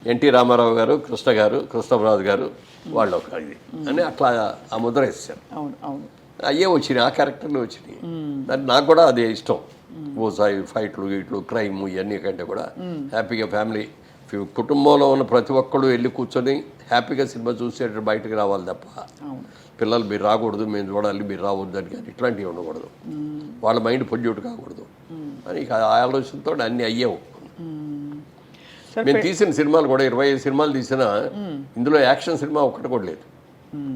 NT Ramarao గారు, కృష్ణ గారు, కృష్ణరాజు గారు వాళ్ళు ఒక ఇది అని అట్లా ఆ ముద్ర వేస్తారు. అవును అవును అయ్యే వచ్చినాయి, ఆ క్యారెక్టర్లు వచ్చినాయి. దాన్ని నాకు కూడా అదే ఇష్టం. ఓసాయి ఫైట్లు గీట్లు క్రైమ్ ఇవన్నీ కంటే కూడా హ్యాపీగా ఫ్యామిలీ కుటుంబంలో ఉన్న ప్రతి ఒక్కళ్ళు వెళ్ళి కూర్చొని హ్యాపీగా సినిమా చూసేటట్టు బయటకు రావాలి తప్ప అవును పిల్లలు మీరు రాకూడదు, మేము చూడాలి, మీరు రావద్దు అని కానీ ఇట్లాంటివి ఉండకూడదు. వాళ్ళ మైండ్ పొల్యూట్ కాకూడదు అని ఆ ఆలోచనతో అన్నీ అయ్యావు. మేము తీసిన సినిమాలు కూడా 25 సినిమాలు తీసినా ఇందులో యాక్షన్ సినిమా ఒక్కటి కూడా లేదు.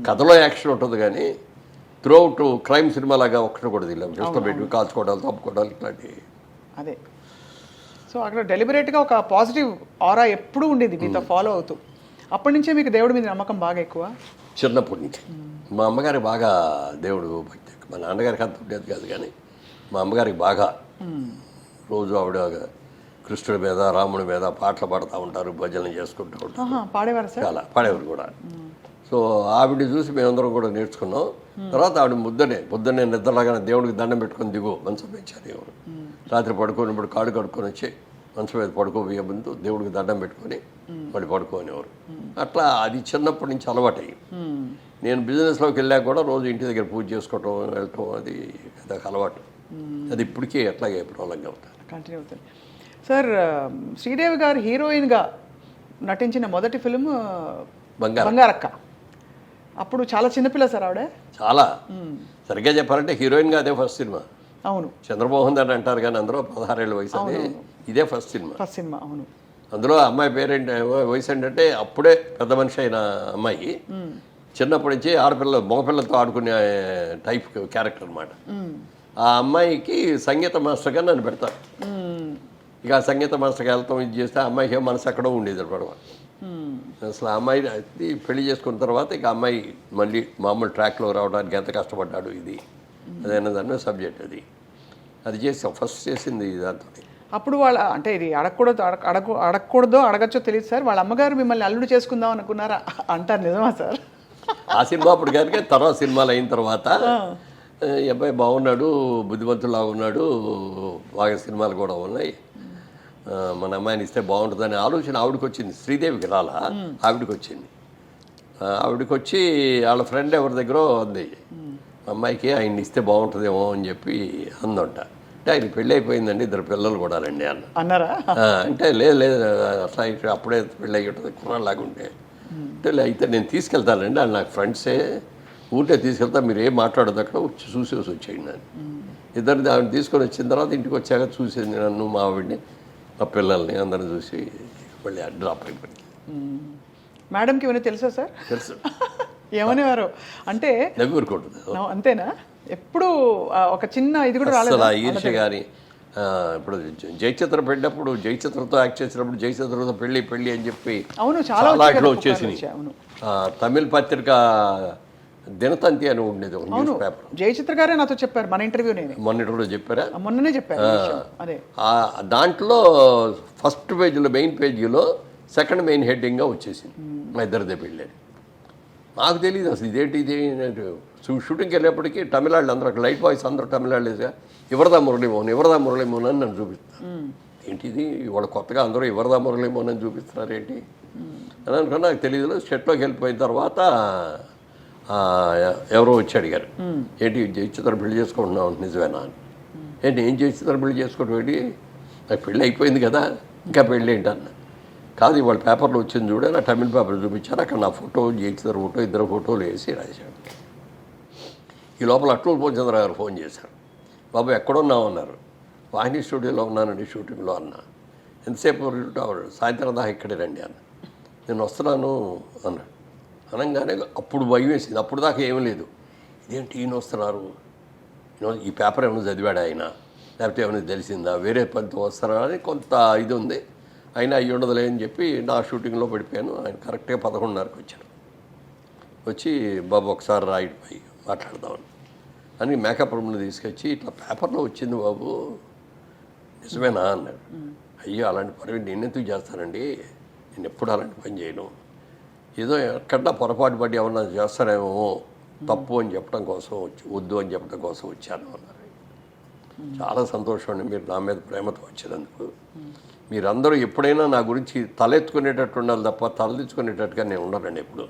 కథలో యాక్షన్ ఉంటుంది కానీ త్రూ అవుట్ క్రైమ్ సినిమా లాగా ఒక్కటి కూడా తెలియదు. ఇష్టపెట్టి కాల్చుకోవడాలు, తప్పుకోవడాలు ఇట్లాంటివి. అదే సో అక్కడ డెలిబరేట్గా ఒక పాజిటివ్ ఆరా ఎప్పుడూ ఉండేది మీతో ఫాలో అవుతూ. అప్పటి నుంచే మీకు దేవుడి మీద నమ్మకం బాగా ఎక్కువ? చిన్నప్పటి నుంచి మా అమ్మగారికి బాగా దేవుడు భక్తి. మా నాన్నగారికి అంత ఉండేది కాదు కానీ మా అమ్మగారికి బాగా రోజు ఆవిడ కృష్ణుడి మీద, రాముడి మీద పాటలు పాడుతూ ఉంటారు, భజనలు చేసుకుంటూ ఉంటారు. పాడేవారు సార్? చాలా పాడేవారు కూడా. సో ఆవిడ చూసి మేమందరం కూడా నేర్చుకున్నాం. తర్వాత ఆవిడ పొద్దున్నే నిద్రలాగానే దేవుడికి దండం పెట్టుకొని దిగు మంచం పెంచారు. దేవుడు రాత్రి పడుకున్నప్పుడు కాడు కడుక్కొని వచ్చి మంచం మీద పడుకోబోయే ముందు దేవుడికి దండం పెట్టుకొని మళ్ళీ పడుకోనేవారు. అట్లా అది చిన్నప్పటి నుంచి అలవాటయ్యి. నేను బిజినెస్లోకి వెళ్ళాక కూడా రోజు ఇంటి దగ్గర పూజ చేసుకోవటం, వెళ్ళటం అది అదొక అలవాటు. అది ఇప్పటికీ ఎట్లాగే ప్రాబ్లంగా అవుతుంది, కంటిన్యూ అవుతుంది. సార్, శ్రీదేవి గారు హీరోయిన్గా నటించిన మొదటి ఫిలిం బంగారక్క. అప్పుడు చాలా చిన్నపిల్ల సార్ ఆవిడ. చాలా సరిగ్గా చెప్పాలంటే హీరోయిన్గా అదే ఫస్ట్ సినిమా. అవును, చంద్రమోహన్ అని అంటారు కానీ అందరూ 16 ఏళ్ళ వయసు అని ఇదే ఫస్ట్ సినిమా. అవును, అందులో అమ్మాయి పేరేంటి వయసు ఏంటంటే అప్పుడే పెద్ద మనిషి అయిన అమ్మాయి. చిన్నప్పటి నుంచి ఆడపిల్ల మగపిల్లలతో ఆడుకునే టైప్ క్యారెక్టర్ అనమాట. ఆ అమ్మాయికి సంగీత మాస్టర్గా నన్ను పెడతారు. ఇక సంగీత మాస్టర్కి వెళ్తాం, ఇది చేస్తే ఆ అమ్మాయికి మనసు ఎక్కడో ఉండేది అనమాట. అసలు ఆ అమ్మాయి పెళ్లి చేసుకున్న తర్వాత ఇక అమ్మాయి మళ్ళీ మామూలు ట్రాక్లో రావడానికి ఎంత కష్టపడ్డాడు ఇది అదైనా దాని సబ్జెక్ట్ అది చేసాం. ఫస్ట్ చేసింది దాంతో. అప్పుడు వాళ్ళ అంటే ఇది అడగకూడదో అడగచ్చో తెలియదు సార్, వాళ్ళ అమ్మగారు మిమ్మల్ని అల్లుడు చేసుకుందాం అనుకున్నారా అంటారు, నిజమా సార్? ఆ సినిమా అప్పుడు కనుక తర్వాత సినిమాలు అయిన తర్వాత ఈ అబ్బాయి బాగున్నాడు, బుద్ధిమంతులాగా ఉన్నాడు, బాగా సినిమాలు కూడా ఉన్నాయి, మన అమ్మాయిని ఇస్తే బాగుంటుందనే ఆలోచన ఆవిడకి వచ్చింది. శ్రీదేవికి రాలా, ఆవిడకి వచ్చింది. ఆవిడకి వచ్చి వాళ్ళ ఫ్రెండ్ ఎవరి దగ్గర అంది, అమ్మాయికి ఆయన్ని ఇస్తే బాగుంటుందేమో అని చెప్పి అందంట. అంటే ఆయన పెళ్ళి అయిపోయిందండి, 2 పిల్లలు కూడా రండి అన్నారా? అంటే లేదు అట్లా అప్పుడే పెళ్ళి అయ్యి ఉంటుంది కుర్రాళ్ళలాగా ఉంటే. అంటే అయితే నేను తీసుకెళ్తానండి, వాళ్ళు నాకు ఫ్రెండ్సే, ఊరికే తీసుకెళ్తా, మీరు ఏం మాట్లాడదు అక్కడ వచ్చి చూసేసి వచ్చేయండి అని. ఇద్దరిని ఆవిడ తీసుకొని వచ్చిన తర్వాత ఇంటికి వచ్చాక చూసేది నన్ను, మా ఆవిడ్ని, మా పిల్లల్ని అందరిని చూసి మళ్ళీ డ్రాప్ అయిపోయింది. మేడంకి ఇవన్నీ తెలుసా సార్? తెలుసు. ఏమనేవారు అంటే నవ్వురుకుంటుంది అంతేనా? ఎప్పుడు ఒక చిన్న ఇది కూడా రాలేదు ఈర్ష్య కానీ. ఇప్పుడు జయచిత్ర పెట్టినప్పుడు జయచిత్రతో యాక్ట్ చేసినప్పుడు జయచిత్రతో పెళ్ళి అని చెప్పి అవును చాలా ఇట్లా వచ్చేసినాయి. తమిళ పత్రిక దినతంతి అని ఉండేది ఒక న్యూస్ పేపర్. జయచిత్ర గారే నాతో చెప్పారు మన ఇంటర్వ్యూ. మొన్నటి చెప్పారా? మొన్ననే చెప్పారు. అదే దాంట్లో ఫస్ట్ పేజీలో మెయిన్ పేజీలో సెకండ్ మెయిన్ హెడ్డింగ్గా వచ్చేసింది మా ఇద్దరిదే పెళ్ళి. నాకు తెలియదు అసలు ఇదేంటి ఇది. షూటింగ్కి వెళ్ళేప్పటికీ తమిళాళ్ళు అందరూ లైట్ బాయ్స్ అందరూ తమిళాళ్ళేగా ఎవరిదా మురళీమోహన్ అని నన్ను చూపిస్తారు. ఏంటిది ఇవాళ కొత్తగా అందరూ ఎవరిదా మురళీమోహన్ అని చూపిస్తున్నారు ఏంటి అని అనుకున్నా. నాకు తెలియదు. సెట్లోకి వెళ్ళిపోయిన తర్వాత ఎవరో వచ్చి అడిగారు, ఏంటి జయచిత్ర పెళ్లి చేసుకుంటున్నావు నిజమేనా అని. ఏంటి ఏం జయచిత్ర పెళ్లి చేసుకోవడం ఏంటి, నాకు పెళ్ళి అయిపోయింది కదా ఇంకా పెళ్ళి ఏంటి అన్న. కాదు ఇవాళ పేపర్లో వచ్చింది చూడ, నా తమిళ పేపర్ చూపించారు, అక్కడ నా ఫోటో జయచిత్ర ఫోటో 2 ఫోటోలు వేసి రాశాడు. ఈ లోపల అట్లూరు పోచంద్ర గారు ఫోన్ చేశారు, బాబు ఎక్కడున్నావు అన్నారు. వాహిని స్టూడియోలో ఉన్నానండి షూటింగ్లో అన్న. ఎంతసేపు సాయంత్రం దాకా ఇక్కడే రండి అన్న. నేను వస్తున్నాను అన్నాడు. అనగానే అప్పుడు భయం వేసింది. అప్పుడు దాకా ఏమీ లేదు. ఇదేంటి ఈయన వస్తున్నారు, ఈ పేపర్ ఏమైనా చదివాడు ఆయన, లేకపోతే ఏమైనా తెలిసిందా, వేరే పనితో వస్తారా అని కొంత ఇది ఉంది. అయినా అయ్యి ఉండదులే అని చెప్పి నా షూటింగ్లో పడిపోయాను. ఆయన కరెక్ట్గా 11:30కి వచ్చారు. వచ్చి బాబు ఒకసారి రాయిపోయి మాట్లాడదామని అని మేకప్ రూమ్లో తీసుకొచ్చి ఇట్లా పేపర్లో వచ్చింది బాబు నిజమేనా అన్నాడు. అయ్యో అలాంటి పని నేను ఎందుకు చేస్తానండి, నేను ఎప్పుడు అలాంటి పని చేయను, ఏదో ఎక్కడా పొరపాటు పడి ఏమన్నా చేస్తానేమో తప్పు అని చెప్పడం కోసం వద్దు అని చెప్పడం కోసం వచ్చాను అన్నారు. చాలా సంతోషం అండి మీరు నా మీద ప్రేమతో వచ్చినందుకు. మీరందరూ ఎప్పుడైనా నా గురించి తలెత్తుకునేటట్టు ఉండాలి తప్ప తలదించుకునేటట్టుగా నేను ఉండనండి ఎప్పుడు.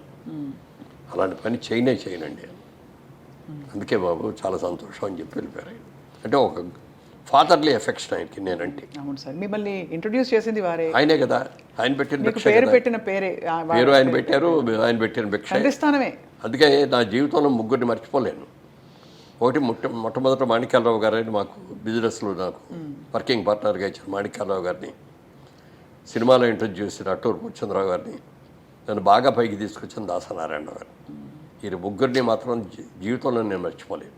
అలాంటి పని చేయనండి. అందుకే బాబు చాలా సంతోషం అని చెప్పి వెళ్ళిపోయారు ఆయన. అంటే ఒక ఫాదర్లీ ఎఫెక్షన్ ఆయనకి నేనంటే. అవును సార్, మిమ్మల్ని ఇంట్రొడ్యూస్ చేసింది వారే. ఆయనే కదా, ఆయన పెట్టిన భిక్ష పేరు కదా. పెట్టిన పేరే పేరు ఆయన పెట్టారు, ఆయన పెట్టిన భిక్ష. స్థానమే. అందుకే నా జీవితంలో ముగ్గురిని మర్చిపోలేను. ఒకటి మొట్టమొదట మాణిక్యాలరావు గారని మాకు బిజినెస్లో నాకు వర్కింగ్ పార్ట్నర్గా ఇచ్చిన మాణిక్యాలరావు గారిని, సినిమాలో ఇంట్రడ్యూస్ చేసిన అట్టూరు పూర్చంద్రరావు గారిని, నన్ను బాగా పైకి తీసుకొచ్చిన దాసనారాయణరావు గారు. ఈ ముగ్గురిని మాత్రం జీవితంలో నేను మర్చిపోలేను.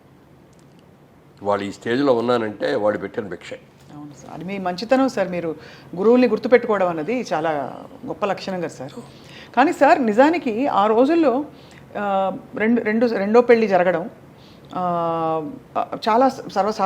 వాళ్ళు ఈ స్టేజ్లో ఉన్నానంటే వాళ్ళు పెట్టిన భిక్షే. అవును సార్, అది మీ మంచితనం సార్. మీరు గురువుల్ని గుర్తుపెట్టుకోవడం అన్నది చాలా గొప్ప లక్షణం కదా సార్. కానీ సార్ నిజానికి ఆ రోజుల్లో రెండో పెళ్లి జరగడం చాలా సర్వసాధారణం.